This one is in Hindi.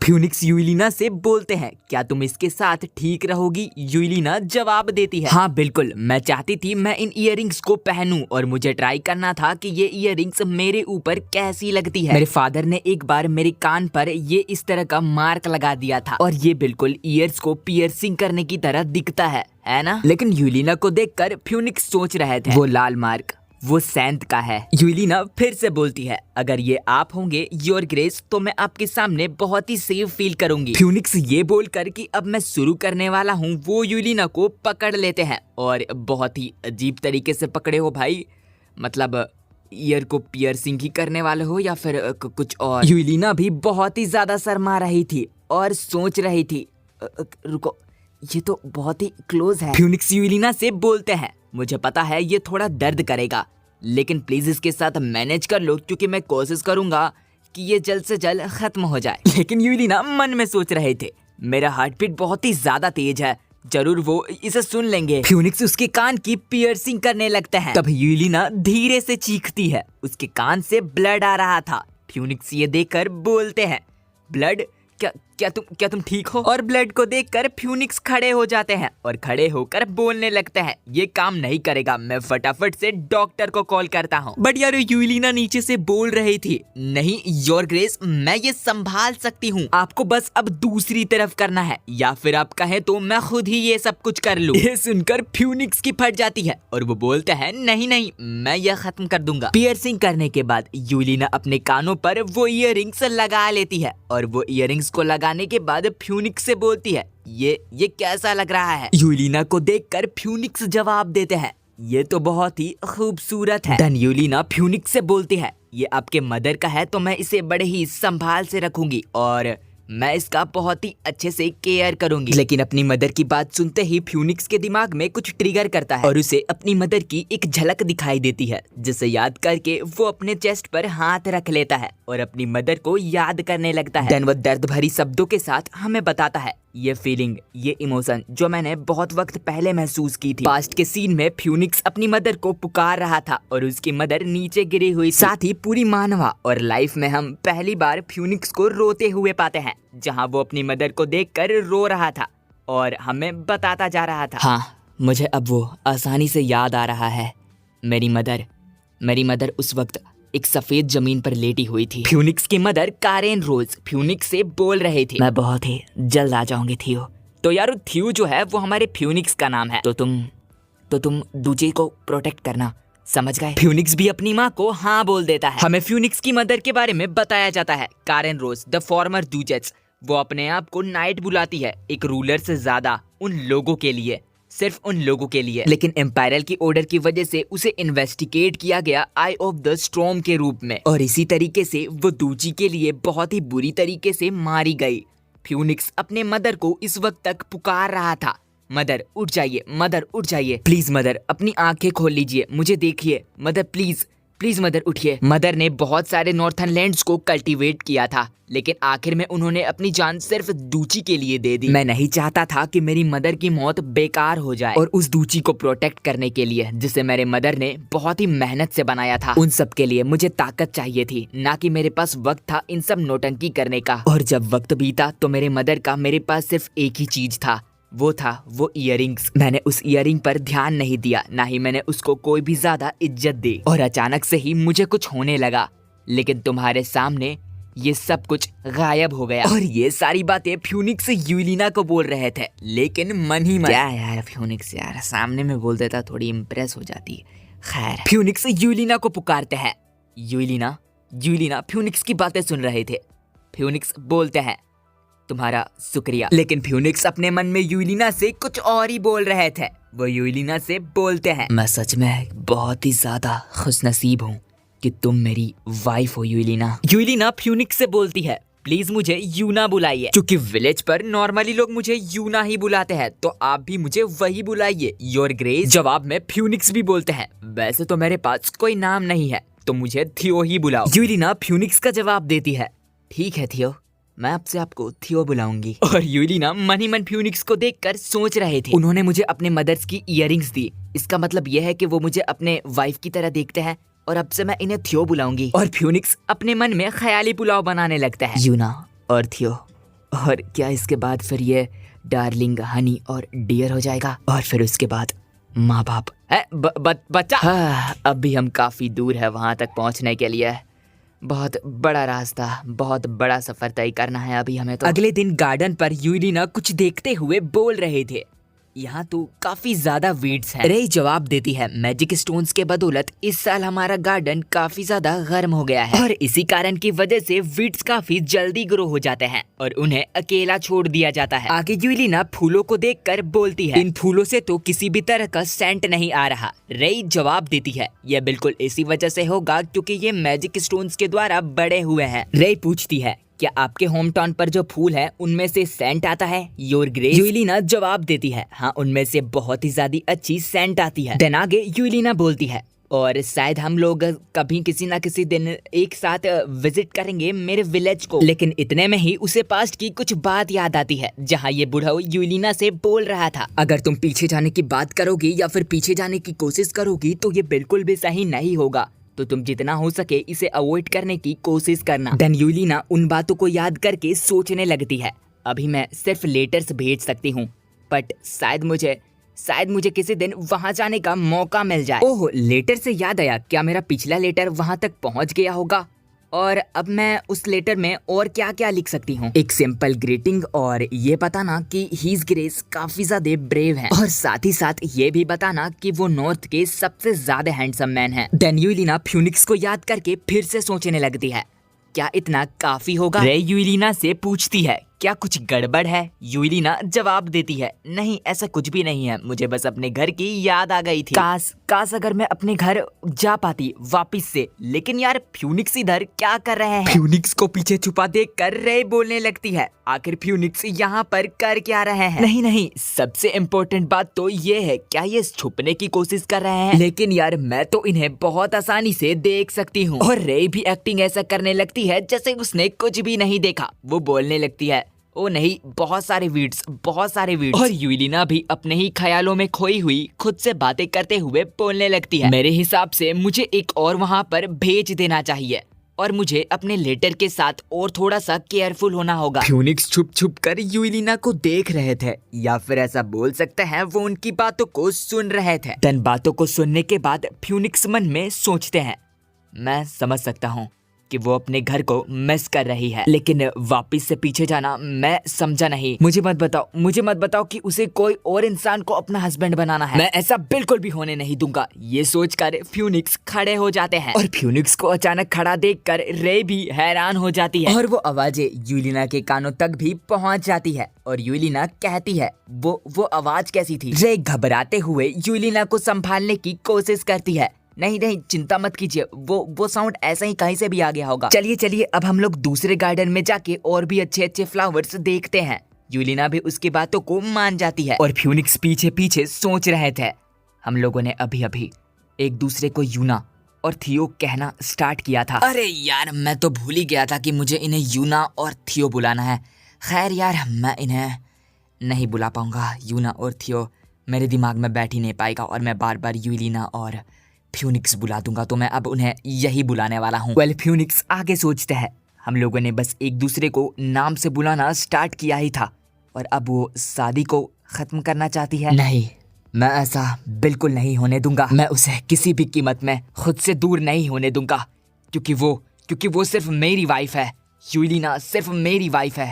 फ्यूनिक्स यूलिना से बोलते हैं, क्या तुम इसके साथ ठीक रहोगी? यूलिना जवाब देती है, हाँ बिल्कुल, मैं चाहती थी मैं इन इयररिंग्स को पहनूं और मुझे ट्राई करना था कि ये इयररिंग्स मेरे ऊपर कैसी लगती है। मेरे फादर ने एक बार मेरे कान पर ये इस तरह का मार्क लगा दिया था और ये बिल्कुल ईयर्स को पियर्सिंग करने की तरह दिखता है ना? लेकिन यूलिना को देखकर फ्यूनिक्स सोच रहे थे, वो लाल मार्क वो सैंत का है। यूलिना फिर से बोलती है, अगर ये आप होंगे योर ग्रेस तो मैं आपके सामने बहुत ही सेफ फील करूंगी। फ्यूनिक्स ये बोलकर कि अब मैं शुरू करने वाला हूँ, वो यूलिना को पकड़ लेते हैं और बहुत ही अजीब तरीके से पकड़े हो भाई, मतलब ईयर को पियर्सिंग ही करने वाले हो या फिर कुछ और। यूलिना भी बहुत ही ज्यादा शर्मा रही थी और सोच रही थी, रुको ये तो बहुत ही क्लोज है। फ्यूनिक्स यूलिना से बोलते हैं, मुझे पता है ये थोड़ा दर्द करेगा, लेकिन प्लीज इसके साथ मैनेज कर लो क्योंकि मैं कोशिश करूंगा कि ये जल्द से जल्द खत्म हो जाए। लेकिन यूलिना मन में सोच रहे थे, मेरा हार्ट बीट बहुत ही ज्यादा तेज है, जरूर वो इसे सुन लेंगे। फ्यूनिक्स उसके कान की पियर्सिंग करने लगता है, तभी यूलिना धीरे से चीखती है, उसके कान से ब्लड आ रहा था। फ्यूनिक्स ये देखकर बोलते हैं, ब्लड? क्या तुम ठीक हो? और ब्लड को देखकर फ्यूनिक्स खड़े हो जाते हैं और खड़े होकर बोलने लगते हैं, ये काम नहीं करेगा, मैं फटाफट से डॉक्टर को कॉल करता हूँ। बट यार यूलिना नीचे से बोल रही थी, नहीं योर ग्रेस मैं ये संभाल सकती हूँ, आपको बस अब दूसरी तरफ करना है या फिर आप कहे तो मैं खुद ही ये सब कुछ कर लूँ। ये सुनकर फ्यूनिक्स की फट जाती है और वो बोलते हैं, नहीं मैं ये खत्म कर दूंगा। पियर्सिंग करने के बाद यूलिना अपने कानों पर वो इयररिंग्स लगा लेती है और वो इयररिंग्स को लगाने के बाद फ्यूनिक्स से बोलती है, ये कैसा लग रहा है? यूलिना को देखकर फ्यूनिक्स जवाब देते हैं, ये तो बहुत ही खूबसूरत है। धन यूलिना फ्यूनिक्स से बोलती है, ये आपके मदर का है तो मैं इसे बड़े ही संभाल से रखूंगी और मैं इसका बहुत ही अच्छे से केयर करूंगी। लेकिन अपनी मदर की बात सुनते ही फ्यूनिक्स के दिमाग में कुछ ट्रिगर करता है और उसे अपनी मदर की एक झलक दिखाई देती है, जिसे याद करके वो अपने चेस्ट पर हाथ रख लेता है और अपनी मदर को याद करने लगता है। देन वो दर्द भरी शब्दों के साथ हमें बताता है, ये फीलिंग, ये इमोशन जो मैंने बहुत वक्त पहले महसूस की थी। पास्ट के सीन में फ्यूनिक्स अपनी मदर को पुकार रहा था और उसकी मदर नीचे गिरी हुई, साथ ही पूरी मानवा और लाइफ में हम पहली बार फ्यूनिक्स को रोते हुए पाते हैं, जहां वो अपनी मदर को देखकर रो रहा था और हमें बताता जा रहा था, हाँ मुझे अब वो आसानी से याद आ रहा है, मेरी मदर उस वक्त एक सफेद जमीन पर लेटी हुई थी। फ्यूनिक्स की मदर कारेन रोज फ्यूनिक्स से बोल रहे थे, मैं बहुत ही जल्द आ जाऊंगी थियो। तो यार थियो जो है वो हमारे फ्यूनिक्स का नाम है, तो तुम दूजे को प्रोटेक्ट करना, समझ गए? फ्यूनिक्स भी अपनी माँ को हाँ बोल देता है। हमें फ्यूनिक्स की मदर के बारे में बताया जाता है, कारेन रोज द फॉर्मर डूचेस, वो अपने आप को नाइट बुलाती है, एक रूलर से ज्यादा उन लोगों के लिए, सिर्फ उन लोगों के लिए। लेकिन एम्पायरल की ऑर्डर की वजह से उसे इन्वेस्टिगेट किया गया आई ऑफ द स्टॉर्म के रूप में और इसी तरीके से वो दूची के लिए बहुत ही बुरी तरीके से मारी गई। फ्यूनिक्स अपने मदर को इस वक्त तक पुकार रहा था, मदर उठ जाइए, प्लीज मदर अपनी आंखें खोल लीजिए, मुझे देखिए मदर, प्लीज मदर उठिए। मदर ने बहुत सारे नॉर्थन लैंड्स को कल्टीवेट किया था, लेकिन आखिर में उन्होंने अपनी जान सिर्फ दूची के लिए दे दी। मैं नहीं चाहता था कि मेरी मदर की मौत बेकार हो जाए और उस दूची को प्रोटेक्ट करने के लिए जिसे मेरे मदर ने बहुत ही मेहनत से बनाया था, उन सब के लिए मुझे ताकत चाहिए थी, ना कि मेरे पास वक्त था इन सब नौटंकी करने का। और जब वक्त बीता तो मेरे मदर का मेरे पास सिर्फ एक ही चीज था, वो इयररिंग्स। मैंने उस इयररिंग पर ध्यान नहीं दिया, ना ही मैंने उसको कोई भी ज्यादा इज्जत दी और अचानक से ही मुझे कुछ होने लगा, लेकिन तुम्हारे सामने ये सब कुछ गायब हो गया। और ये सारी बातें फ्यूनिक्स यूलिना को बोल रहे थे, लेकिन मन ही मन, क्या यार फ्यूनिक्स यार सामने में बोल देता थोड़ी इम्प्रेस हो जाती। खैर फ्यूनिक्स यूलिना को पुकारते हैं, यूलिना फ्यूनिक्स की बातें सुन रहे थे। फ्यूनिक्स बोलते हैं, तुम्हारा शुक्रिया। लेकिन फ्यूनिक्स अपने मन में यूलिना से कुछ और ही बोल रहे थे। वो यूलिना से बोलते हैं, मैं सच में बहुत ही ज्यादा खुशनसीब हूँ कि तुम मेरी वाइफ हो यूलिना। यूलिना फ्यूनिक्स से बोलती है, प्लीज मुझे यूना बुलाइए, क्योंकि विलेज पर नॉर्मली लोग मुझे यूना ही बुलाते हैं, तो आप भी मुझे वही बुलाइए योर ग्रेस। जवाब में फ्यूनिक्स भी बोलते हैं, वैसे तो मेरे पास कोई नाम नहीं है, तो मुझे थियो ही बुलाओ। यूलिना फ्यूनिक्स का जवाब देती है, ठीक है थियो, मैं आपसे आपको थियो बुलाऊंगी। और यूलिना मन ही मन फ्यूनिक्स को देखकर सोच रहे थे, उन्होंने मुझे अपने मदर्स की इयररिंग्स दी, इसका मतलब यह है कि वो मुझे अपने वाइफ की तरह देखते हैं और अब से मैं इन्हें थियो बुलाऊंगी। और फ्यूनिक्स अपने मन में ख्याली पुलाव बनाने लगता है, यूना और थियो और क्या इसके बाद फिर ये डार्लिंग, हनी और डियर हो जाएगा? और फिर उसके बाद माँ बाप है। बच्चा। हाँ, अब भी हम काफी दूर है वहां तक पहुंचने के लिए। बहुत बड़ा रास्ता, बहुत बड़ा सफर तय करना है अभी हमें तो। अगले दिन गार्डन पर यूलिना कुछ देखते हुए बोल रहे थे, यहाँ तो काफी ज्यादा वीड्स हैं। रे जवाब देती है, मैजिक स्टोन्स के बदौलत इस साल हमारा गार्डन काफी ज्यादा गर्म हो गया है और इसी कारण की वजह से वीड्स काफी जल्दी ग्रो हो जाते हैं और उन्हें अकेला छोड़ दिया जाता है। आगे यूलिना फूलों को देखकर बोलती है, इन फूलों से तो किसी भी तरह का सेंट नहीं आ रहा। रे जवाब देती है, यह बिल्कुल इसी वजह से होगा क्योंकि ये मैजिक स्टोन्स के द्वारा बड़े हुए हैं। रे पूछती है, क्या आपके होम टाउन पर जो फूल है उनमें से सेंट आता है योर ग्रेस? यूलिना जवाब देती है, हाँ उनमें से बहुत ही ज्यादा अच्छी सेंट आती है। देन आगे यूलिना बोलती है, और शायद हम लोग कभी किसी ना किसी दिन एक साथ विजिट करेंगे मेरे विलेज को। लेकिन इतने में ही उसे पास्ट की कुछ बात याद आती है जहाँ ये बूढ़ा यूलिना से बोल रहा था, अगर तुम पीछे जाने की बात करोगी या फिर पीछे जाने की कोशिश करोगी तो ये बिल्कुल भी सही नहीं होगा, तो तुम जितना हो सके इसे अवॉइड करने की कोशिश करना। देन यूलिना उन बातों को याद करके सोचने लगती है, अभी मैं सिर्फ लेटर्स भेज सकती हूँ, बट शायद मुझे किसी दिन वहाँ जाने का मौका मिल जाए। ओह, लेटर से याद आया, क्या मेरा पिछला लेटर वहाँ तक पहुँच गया होगा? और अब मैं उस लेटर में और क्या क्या लिख सकती हूँ? एक सिंपल ग्रीटिंग और ये बताना कि हीज ग्रेस काफी ज्यादा ब्रेव हैं और साथ ही साथ ये भी बताना कि वो नॉर्थ के सबसे ज्यादा हैंडसम मैन हैं। देन यूलिना फ्यूनिक्स को याद करके फिर से सोचने लगती है, क्या इतना काफी होगा? रे यूलिना से पूछती है, क्या कुछ गड़बड़ है? यूलिना जवाब देती है, नहीं ऐसा कुछ भी नहीं है, मुझे बस अपने घर की याद आ गई थी। काश अगर मैं अपने घर जा पाती वापिस से। लेकिन यार फ्यूनिक्स इधर क्या कर रहे हैं? फ्यूनिक्स को पीछे छुपा देख कर रे बोलने लगती है, आखिर फ्यूनिक्स यहाँ पर कर क्या रहे हैं? नहीं, सबसे इम्पोर्टेंट बात तो ये है, क्या ये छुपने की कोशिश कर रहे हैं? लेकिन यार मैं तो इन्हें बहुत आसानी से देख सकती हूँ। और रे भी एक्टिंग ऐसा करने लगती है जैसे उसने कुछ भी नहीं देखा। वो बोलने लगती है, ओ नहीं, बहुत सारे वीड्स। और यूलिना भी अपने ही ख्यालों में खोई हुई खुद से बातें करते हुए बोलने लगती है, मेरे हिसाब से मुझे एक और वहाँ पर भेज देना चाहिए और मुझे अपने लेटर के साथ और थोड़ा सा केयरफुल होना होगा। फ्यूनिक्स छुप कर यूलिना को देख रहे थे, या फिर ऐसा बोल सकते हैं वो उनकी बातों को सुन रहे थे। तन बातों को सुनने के बाद फ्यूनिक्स मन में सोचते हैं, मैं समझ सकता हूँ कि वो अपने घर को मिस कर रही है, लेकिन वापस से पीछे जाना मैं समझा नहीं। मुझे मत बताओ कि उसे कोई और इंसान को अपना हस्बैंड बनाना है। मैं ऐसा बिल्कुल भी होने नहीं दूंगा। ये सोचकर फ्यूनिक्स खड़े हो जाते हैं और फ्यूनिक्स को अचानक खड़ा देखकर रे भी हैरान हो जाती है और वो आवाजें यूलिना के कानों तक भी पहुंच जाती है और यूलिना कहती है, वो आवाज कैसी थी? रे घबराते हुए यूलिना को संभालने की कोशिश करती है, नहीं चिंता मत कीजिए, वो साउंड ऐसा ही कहीं से भी आ गया होगा। चलिए अब हम लोग दूसरे गार्डन में जाके और भी अच्छे फ्लावर्स देखते हैं। यूलिना भी उसकी बातों को मान जाती है और फ्यूनिक्स पीछे सोच रहे थे, हम लोगों ने अभी एक दूसरे को यूना और थियो कहना स्टार्ट किया था। अरे यार मैं तो भूल ही गया था कि मुझे इन्हें यूना और थियो बुलाना है। खैर यार मैं इन्हें नहीं बुला पाऊंगा, यूना और थियो मेरे दिमाग में बैठ ही नहीं पाएगा और मैं बार बार यूलिना और फ्यूनिक्स बुला दूंगा, तो मैं अब उन्हें यही बुलाने वाला हूँ। वेल फ्यूनिक्स आगे सोचते हैं, हम लोगों ने बस एक दूसरे को नाम से बुलाना स्टार्ट किया ही था और अब वो शादी को खत्म करना चाहती है। नहीं, मैं ऐसा बिल्कुल नहीं होने दूंगा। मैं उसे किसी भी कीमत में खुद से दूर नहीं होने दूंगा क्योंकि वो सिर्फ मेरी वाइफ है। यूलिना सिर्फ मेरी वाइफ है।